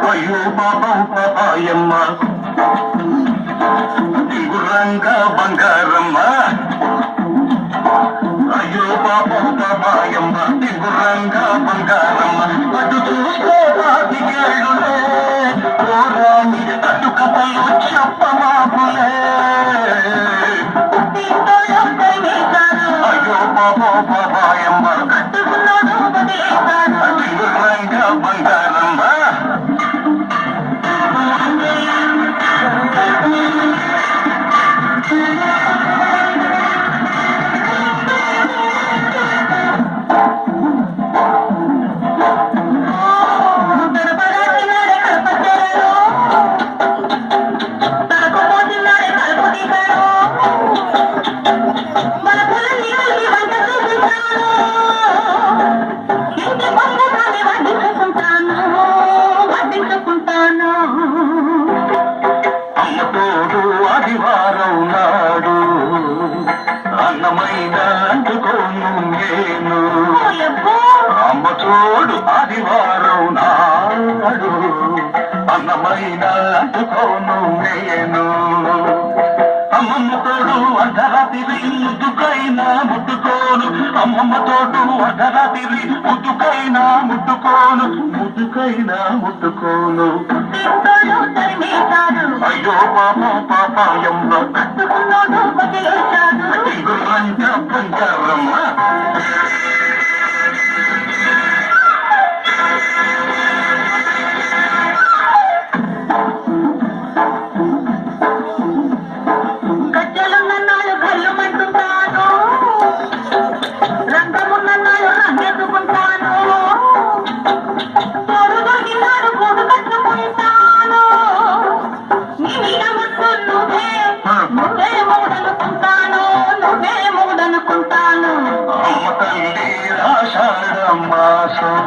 అయ్యో పాపం పాపాయమ్మ గుర్రంగా బంగారమ్మ అయ్యో పాపం పాపాయమ్మ గుర్రంగా బంగారమ్మ అటు చూస్తే పాతికేళ్ళులే ఓరాని అటు కథలు చెప్పమాకులే అయ్యో పాపం పాపాయమ్మ గుర్రంగా బంగారమ్మ ఆదివారం నాడు అన్నమైన అందుకోను నేను అమ్మ తోడు ఆదివారం నాడు అన్నమైన అందుకోను నేను అమ్మమ్మ తోడు అర్ధరాత్రి ముద్దుకైనా ముట్టుకోను అమ్మమ్మ తోడు అర్ధరాత్రి ముద్దుకైనా ముట్టుకోను అయ్యో పాపం పాపాయమ్మ గుర్రంగా బంగారమ్మ అమ్మ తల్లి ఆషాఢమాసం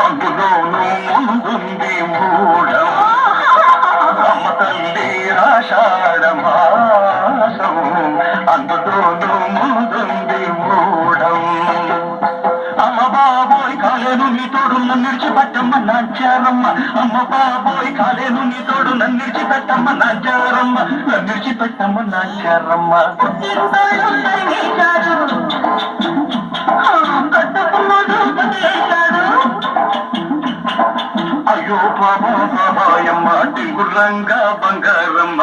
అందులోనూ ముందుంది మూఢం అమ్మ తల్లి ఆషాఢమాసం అందులోనూ ముందుంది మూఢం అమ్మ బాబోయ్ కాలేను నీ తోడు నన్ను విడిచిపెట్టమ్మ నాచారమ్మ అమ్మ బాబోయ్ కాలేను నీ తోడు నన్ను విడిచిపెట్టమ్మ నాచారమ్మ అయ్యో పాపం పాపాయమ్మ గుర్రంగా బంగారమ్మ